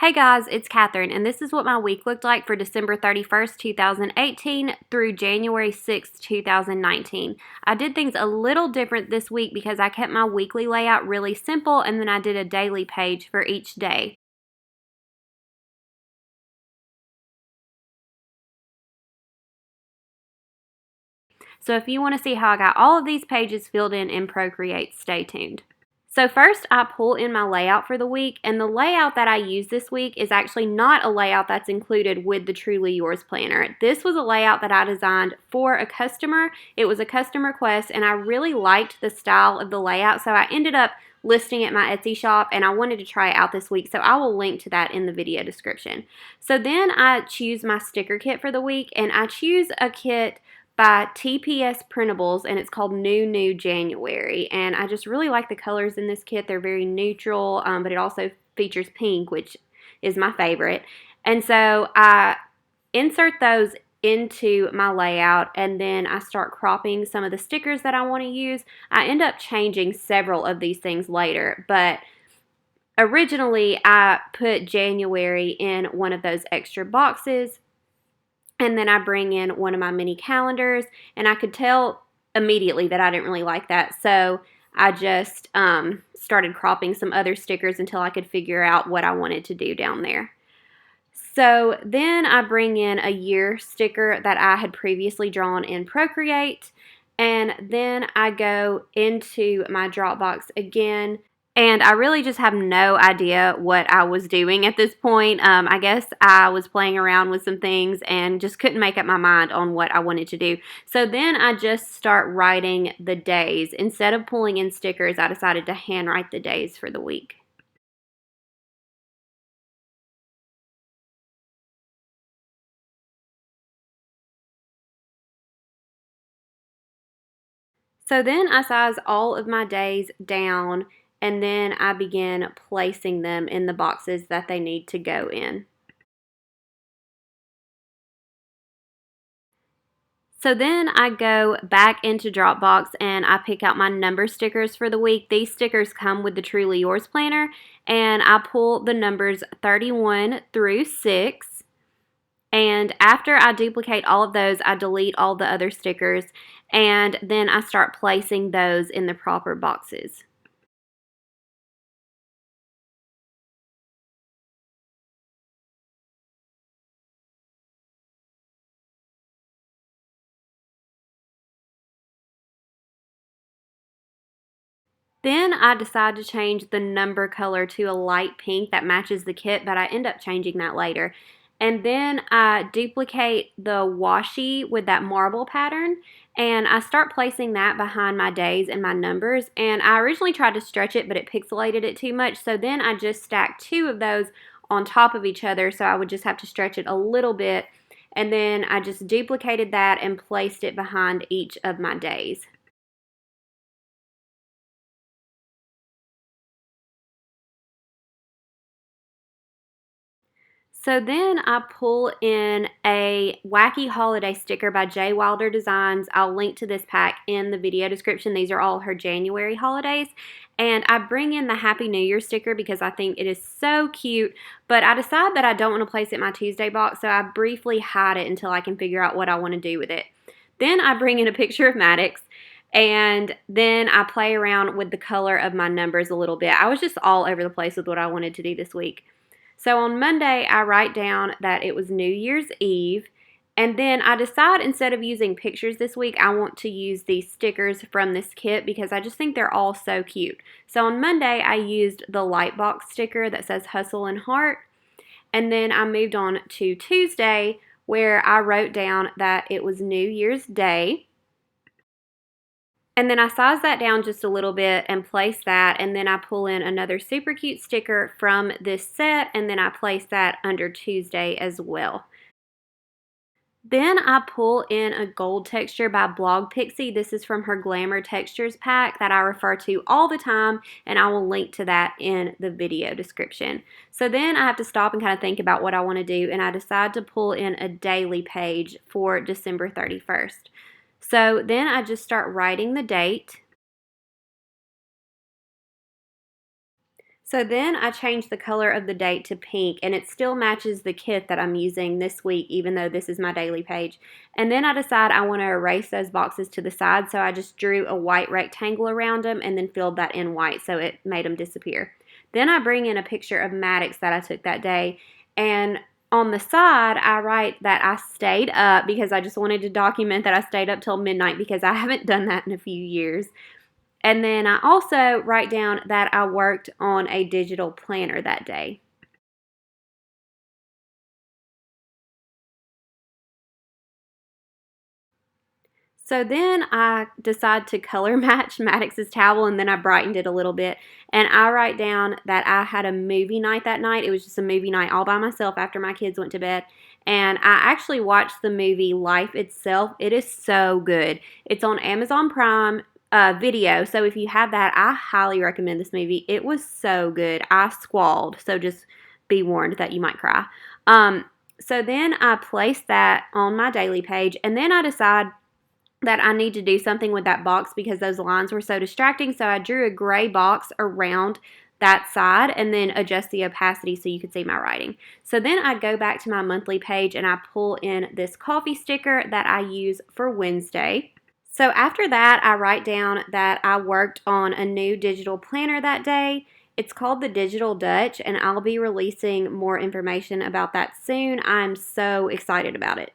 Hey guys, it's Catherine, and this is what my week looked like for December 31st, 2018 through January 6th, 2019. I did things a little different this week because I kept my weekly layout really simple, and then I did a daily page for each day. So if you want to see how I got all of these pages filled in Procreate, stay tuned. So first I pull in my layout for the week, and the layout that I use this week is actually not a layout that's included with the Truly Yours planner. This was a layout that I designed for a customer. It was a custom request, and I really liked the style of the layout, so I ended up listing it at my Etsy shop, and I wanted to try it out this week, so I will link to that in the video description. So then I choose my sticker kit for the week, and I choose a kit by TPS Printables, and it's called New January, and I just really like the colors in this kit. They're very neutral, but it also features pink, which is my favorite. And so I insert those into my layout, and then I start cropping some of the stickers that I want to use. I end up changing several of these things later, but originally I put January in one of those extra boxes. And then I bring in one of my mini calendars, and I could tell immediately that I didn't really like that. So I just started cropping some other stickers until I could figure out what I wanted to do down there. So then I bring in a year sticker that I had previously drawn in Procreate, and then I go into my Dropbox again. And I really just have no idea what I was doing at this point. I guess I was playing around with some things and just couldn't make up my mind on what I wanted to do. So then I just start writing the days. Instead of pulling in stickers, I decided to handwrite the days for the week. So then I size all of my days down, and then I begin placing them in the boxes that they need to go in. So then I go back into Dropbox and I pick out my number stickers for the week. These stickers come with the Truly Yours planner, and I pull the numbers 31 through 6. And after I duplicate all of those, I delete all the other stickers, and then I start placing those in the proper boxes. Then I decide to change the number color to a light pink that matches the kit, but I end up changing that later. And then I duplicate the washi with that marble pattern, and I start placing that behind my days and my numbers. And I originally tried to stretch it, but it pixelated it too much. So then I just stacked two of those on top of each other, so I would just have to stretch it a little bit. And then I just duplicated that and placed it behind each of my days. So then I pull in a wacky holiday sticker by J. Wilder Designs. I'll link to this pack in the video description. These are all her January holidays. And I bring in the Happy New Year sticker because I think it is so cute. But I decide that I don't want to place it in my Tuesday box, so I briefly hide it until I can figure out what I want to do with it. Then I bring in a picture of Maddox. And then I play around with the color of my numbers a little bit. I was just all over the place with what I wanted to do this week. So on Monday, I write down that it was New Year's Eve, and then I decide instead of using pictures this week, I want to use these stickers from this kit because I just think they're all so cute. So on Monday, I used the Lightbox sticker that says Hustle and Heart, and then I moved on to Tuesday where I wrote down that it was New Year's Day. And then I size that down just a little bit and place that, and then I pull in another super cute sticker from this set, and then I place that under Tuesday as well. Then I pull in a gold texture by Blog Pixie. This is from her Glamour Textures pack that I refer to all the time, and I will link to that in the video description. So then I have to stop and kind of think about what I want to do, and I decide to pull in a daily page for December 31st. So then I just start writing the date. So then I changed the color of the date to pink, and it still matches the kit that I'm using this week, even though this is my daily page. And then I decide I want to erase those boxes to the side, so I just drew a white rectangle around them and then filled that in white, so it made them disappear. Then I bring in a picture of Maddox that I took that day, and on the side, I write that I stayed up because I just wanted to document that I stayed up till midnight because I haven't done that in a few years. And then I also write down that I worked on a digital planner that day. So then I decide to color match Maddox's towel, and then I brightened it a little bit. And I write down that I had a movie night that night. It was just a movie night all by myself after my kids went to bed. And I actually watched the movie Life Itself. It is so good. It's on Amazon Prime Video. So if you have that, I highly recommend this movie. It was so good. I squalled. So just be warned that you might cry. So then I place that on my daily page, and then I decide that I need to do something with that box because those lines were so distracting. So I drew a gray box around that side and then adjust the opacity so you could see my writing. So then I go back to my monthly page and I pull in this coffee sticker that I use for Wednesday. So after that, I write down that I worked on a new digital planner that day. It's called the Digital Dutch, and I'll be releasing more information about that soon. I'm so excited about it.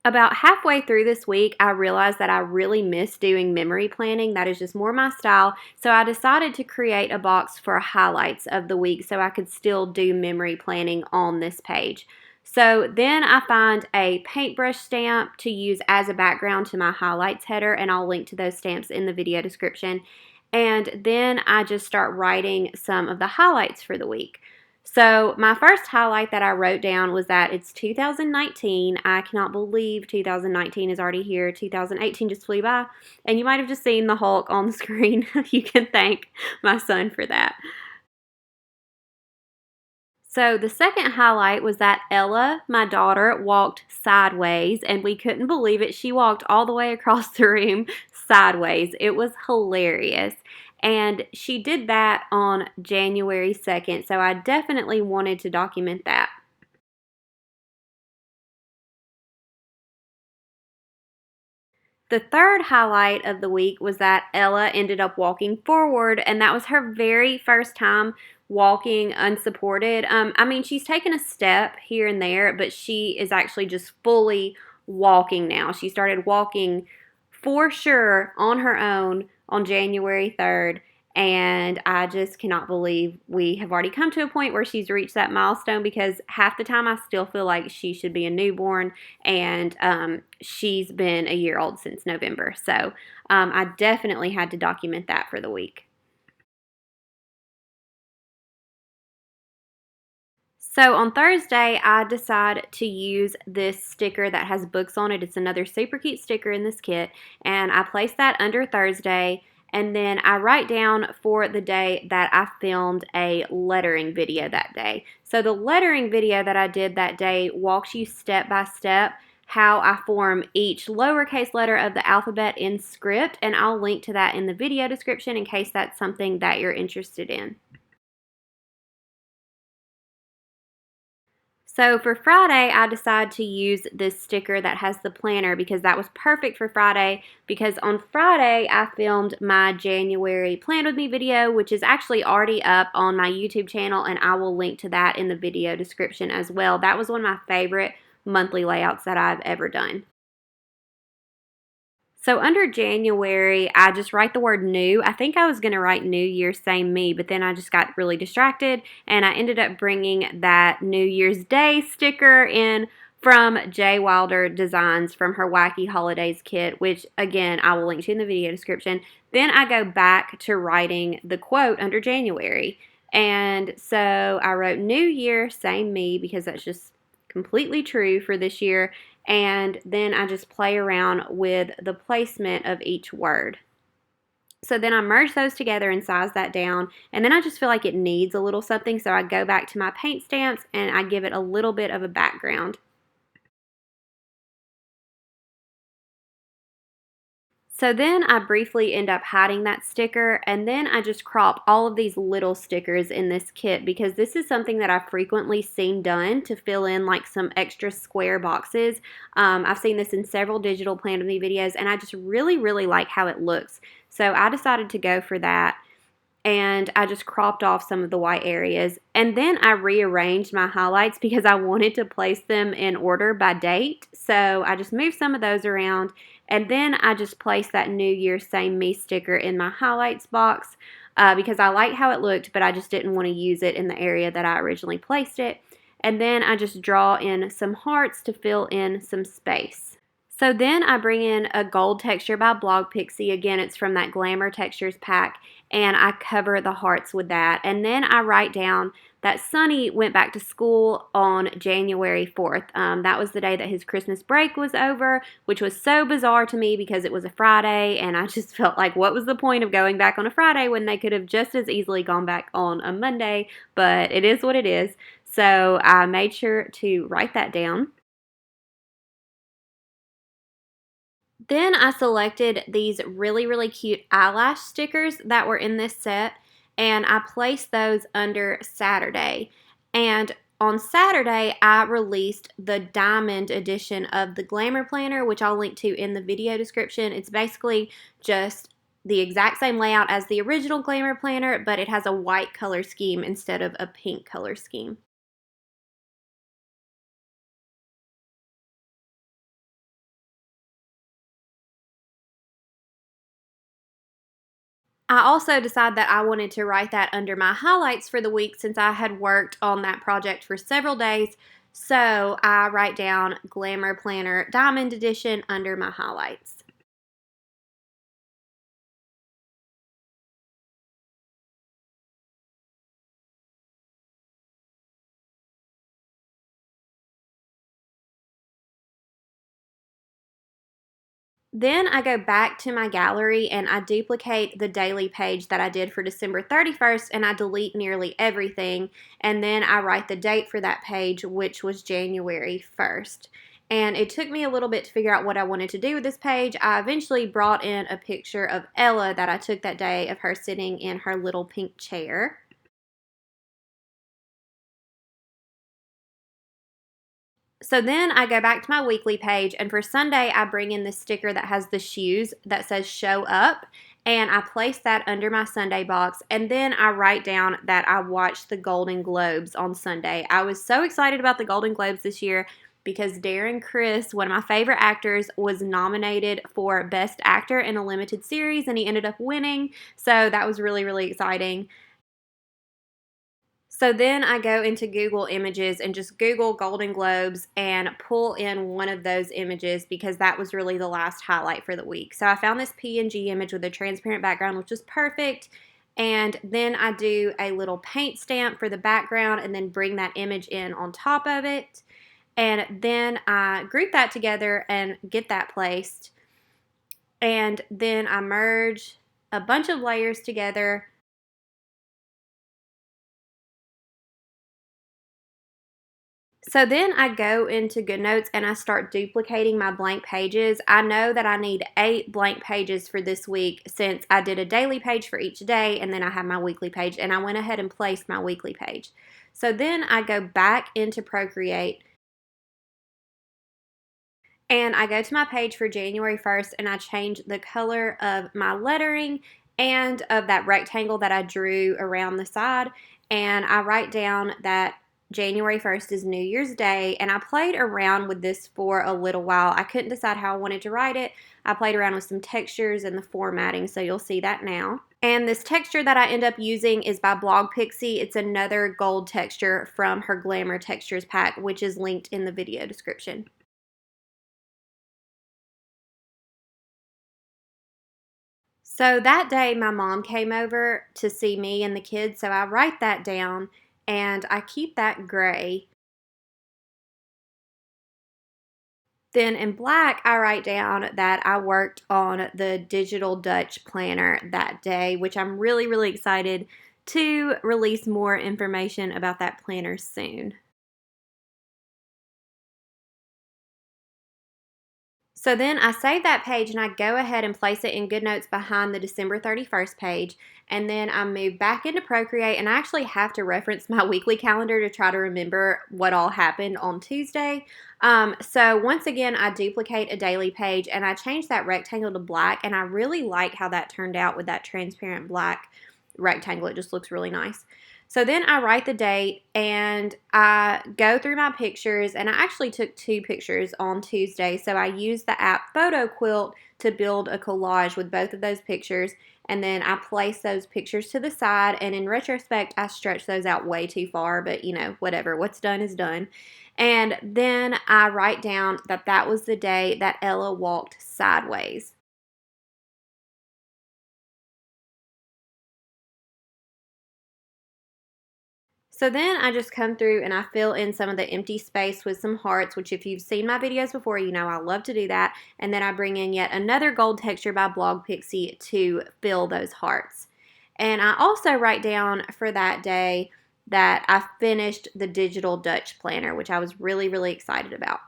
About halfway through this week, I realized that I really miss doing memory planning. That is just more my style. So I decided to create a box for highlights of the week so I could still do memory planning on this page. So then I find a paintbrush stamp to use as a background to my highlights header, and I'll link to those stamps in the video description. And then I just start writing some of the highlights for the week. So my first highlight that I wrote down was that it's 2019. I cannot believe 2019 is already here. 2018 just flew by. And you might have just seen the Hulk on the screen. You can thank my son for that. So the second highlight was that Ella, my daughter, walked sideways, and we couldn't believe it. She walked all the way across the room sideways. It was hilarious. And she did that on January 2nd, so I definitely wanted to document that. The third highlight of the week was that Ella ended up walking forward, and that was her very first time walking unsupported. I mean, she's taken a step here and there, but she is actually just fully walking now. She started walking for sure on her own on January 3rd, and I just cannot believe we have already come to a point where she's reached that milestone because half the time I still feel like she should be a newborn, and she's been a year old since November. So I definitely had to document that for the week. So on Thursday, I decide to use this sticker that has books on it. It's another super cute sticker in this kit, and I place that under Thursday, and then I write down for the day that I filmed a lettering video that day. So the lettering video that I did that day walks you step by step how I form each lowercase letter of the alphabet in script, and I'll link to that in the video description in case that's something that you're interested in. So for Friday, I decided to use this sticker that has the planner because that was perfect for Friday, because on Friday I filmed my January Plan With Me video, which is actually already up on my YouTube channel, and I will link to that in the video description as well. That was one of my favorite monthly layouts that I've ever done. So under January, I just write the word new. I think I was going to write New Year, same me, but then I just got really distracted, and I ended up bringing that New Year's Day sticker in from J. Wilder Designs from her Wacky Holidays kit, which again, I will link to in the video description. Then I go back to writing the quote under January. And so I wrote New Year, same me, because that's just completely true for this year. And then I just play around with the placement of each word. So then I merge those together and size that down, and then I just feel like it needs a little something, so I go back to my paint stamps and I give it a little bit of a background. So then I briefly end up hiding that sticker, and then I just crop all of these little stickers in this kit because this is something that I've frequently seen done to fill in like some extra square boxes. I've seen this in several digital Plan With Me videos, and I just really like how it looks. So I decided to go for that, and I just cropped off some of the white areas, and then I rearranged my highlights because I wanted to place them in order by date. So I just moved some of those around, and then I just placed that New Year Same Me sticker in my highlights box because I liked how it looked, but I just didn't want to use it in the area that I originally placed it. And then I just draw in some hearts to fill in some space. So then I bring in a gold texture by Blog Pixie. Again, it's from that Glamour Textures pack, and I cover the hearts with that. And then I write down that Sonny went back to school on January 4th. That was the day that his Christmas break was over, which was so bizarre to me because it was a Friday, and I just felt like, what was the point of going back on a Friday when they could have just as easily gone back on a Monday? But it is what it is. So I made sure to write that down. Then I selected these really cute eyelash stickers that were in this set, and I placed those under Saturday. And on Saturday, I released the diamond edition of the Glamour Planner, which I'll link to in the video description. It's basically just the exact same layout as the original Glamour Planner, but it has a white color scheme instead of a pink color scheme. I also decided that I wanted to write that under my highlights for the week since I had worked on that project for several days. So I write down Glamour Planner Diamond Edition under my highlights. Then I go back to my gallery and I duplicate the daily page that I did for December 31st, and I delete nearly everything, and then I write the date for that page, which was January 1st. And it took me a little bit to figure out what I wanted to do with this page. I eventually brought in a picture of Ella that I took that day of her sitting in her little pink chair. So then I go back to my weekly page, and for Sunday, I bring in this sticker that has the shoes that says show up, and I place that under my Sunday box, and then I write down that I watched the Golden Globes on Sunday. I was so excited about the Golden Globes this year because Darren Criss, one of my favorite actors, was nominated for Best Actor in a Limited Series, and he ended up winning, so that was really exciting. So then I go into Google Images and just Google Golden Globes and pull in one of those images because that was really the last highlight for the week. So I found this PNG image with a transparent background, which was perfect. And then I do a little paint stamp for the background and then bring that image in on top of it. And then I group that together and get that placed. And then I merge a bunch of layers together. So then I go into GoodNotes and I start duplicating my blank pages. I know that I need 8 blank pages for this week since I did a daily page for each day and then I have my weekly page, and I went ahead and placed my weekly page. So then I go back into Procreate and I go to my page for January 1st and I change the color of my lettering and of that rectangle that I drew around the side, and I write down that January 1st is New Year's Day, and I played around with this for a little while. I couldn't decide how I wanted to write it. I played around with some textures and the formatting, so you'll see that now. And this texture that I end up using is by Blog Pixie. It's another gold texture from her Glamour Textures pack, which is linked in the video description. So that day, my mom came over to see me and the kids, so I write that down and I keep that gray. Then in black, I write down that I worked on the digital Dutch planner that day, which I'm really excited to release more information about that planner soon. So then I save that page and I go ahead and place it in GoodNotes behind the December 31st page. And then I move back into Procreate, and I actually have to reference my weekly calendar to try to remember what all happened on Tuesday. So once again, I duplicate a daily page and I change that rectangle to black, and I really like how that turned out with that transparent black rectangle. It just looks really nice. So then I write the date and I go through my pictures, and I actually took 2 pictures on Tuesday. So I used the app Photo Quilt to build a collage with both of those pictures, and then I place those pictures to the side, and in retrospect I stretched those out way too far, but you know, whatever, what's done is done. And then I write down that that was the day that Ella walked sideways. So then I just come through and I fill in some of the empty space with some hearts, which if you've seen my videos before, you know I love to do that. And then I bring in yet another gold texture by Blog Pixie to fill those hearts. And I also write down for that day that I finished the digital Dutch planner, which I was really, really excited about.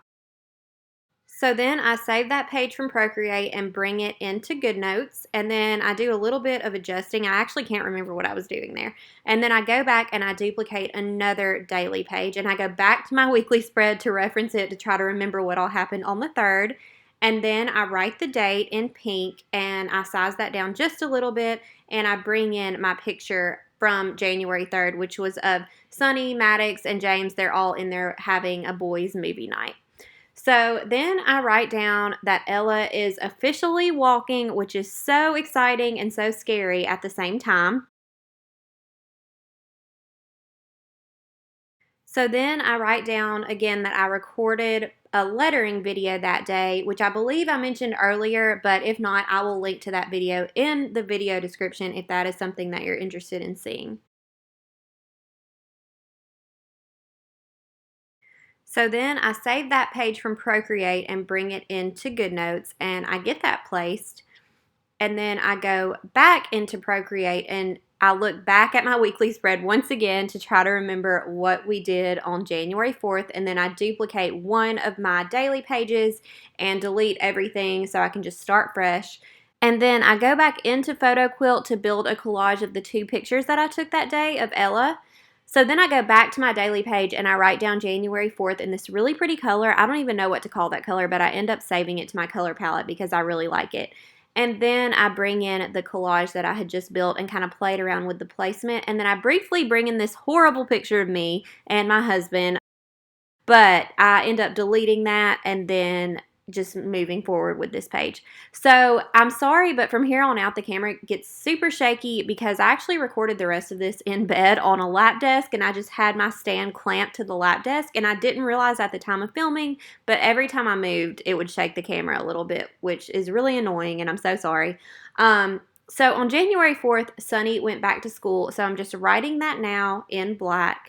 So then I save that page from Procreate and bring it into GoodNotes, and then I do a little bit of adjusting. I actually can't remember what I was doing there. And then I go back and I duplicate another daily page, and I go back to my weekly spread to reference it to try to remember what all happened on the 3rd. And then I write the date in pink and I size that down just a little bit, and I bring in my picture from January 3rd, which was of Sunny, Maddox, and James. They're all in there having a boys' movie night. So then I write down that Ella is officially walking, which is so exciting and so scary at the same time. So then I write down again that I recorded a lettering video that day, which I believe I mentioned earlier, but if not, I will link to that video in the video description if that is something that you're interested in seeing. So then I save that page from Procreate and bring it into GoodNotes, and I get that placed. And then I go back into Procreate and I look back at my weekly spread once again to try to remember what we did on January 4th. And then I duplicate one of my daily pages and delete everything so I can just start fresh. And then I go back into Photo Quilt to build a collage of the 2 pictures that I took that day of Ella. So then I go back to my daily page and I write down January 4th in this really pretty color. I don't even know what to call that color, but I end up saving it to my color palette because I really like it. And then I bring in the collage that I had just built and kind of played around with the placement. And then I briefly bring in this horrible picture of me and my husband, but I end up deleting that and then just moving forward with this page. So I'm sorry, but from here on out, the camera gets super shaky because I actually recorded the rest of this in bed on a lap desk, and I just had my stand clamped to the lap desk, and I didn't realize at the time of filming, but every time I moved, it would shake the camera a little bit, which is really annoying, and I'm so sorry. So on January 4th, Sunny went back to school, so I'm just writing that now in black.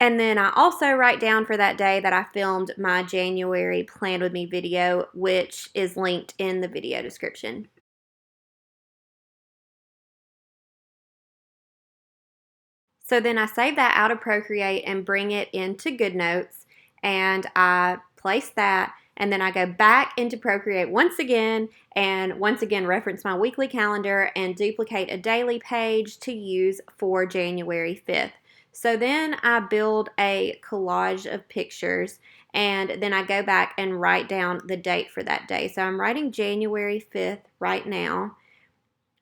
And then I also write down for that day that I filmed my January Plan With Me video, which is linked in the video description. So then I save that out of Procreate and bring it into GoodNotes, and I place that, and then I go back into Procreate once again and once again reference my weekly calendar and duplicate a daily page to use for January 5th. So then I build a collage of pictures, and then I go back and write down the date for that day. So I'm writing January 5th right now.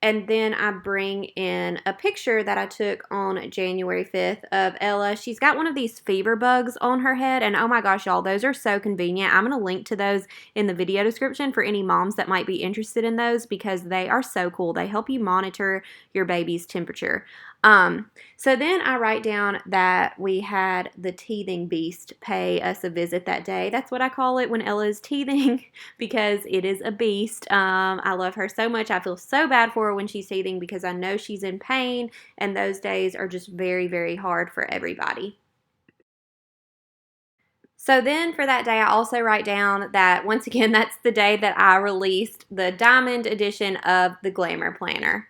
And then I bring in a picture that I took on January 5th of Ella. She's got one of these fever bugs on her head, and oh my gosh, y'all, those are so convenient. I'm going to link to those in the video description for any moms that might be interested in those because they are so cool. They help you monitor your baby's temperature. So then I write down that we had the teething beast pay us a visit that day. That's what I call it when Ella is teething because it is a beast. I love her so much. I feel so bad for her when she's teething because I know she's in pain, and those days are just very, very hard for everybody. So then for that day, I also write down that, once again, that's the day that I released the diamond edition of the Glamour Planner.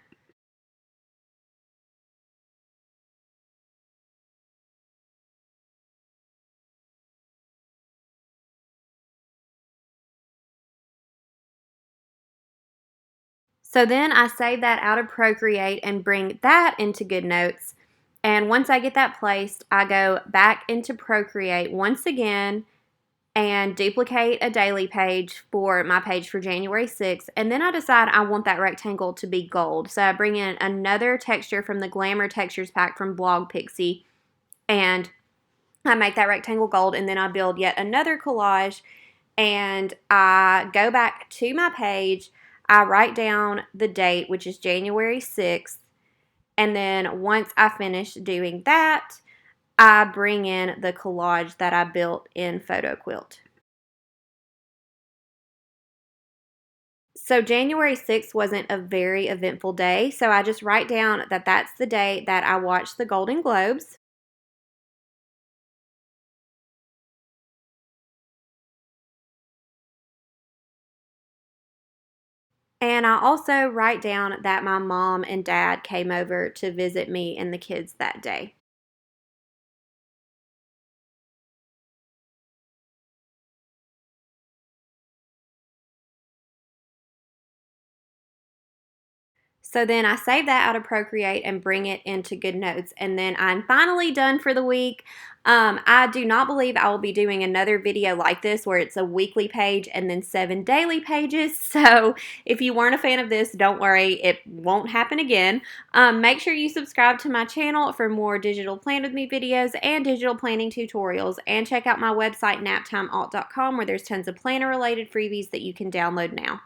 So then I save that out of Procreate and bring that into GoodNotes. And once I get that placed, I go back into Procreate once again and duplicate a daily page for my page for January 6th. And then I decide I want that rectangle to be gold. So I bring in another texture from the Glamour Textures pack from Blog Pixie, and I make that rectangle gold, and then I build yet another collage, and I go back to my page. I write down the date, which is January 6th, and then once I finish doing that, I bring in the collage that I built in Photo Quilt. So January 6th wasn't a very eventful day, so I just write down that that's the day that I watched the Golden Globes. And I also write down that my mom and dad came over to visit me and the kids that day. So then I save that out of Procreate and bring it into GoodNotes, and then I'm finally done for the week. I do not believe I will be doing another video like this where it's a weekly page and then 7 daily pages. So if you weren't a fan of this, don't worry, it won't happen again. Make sure you subscribe to my channel for more digital plan with me videos and digital planning tutorials, and check out my website naptimealt.com where there's tons of planner related freebies that you can download now.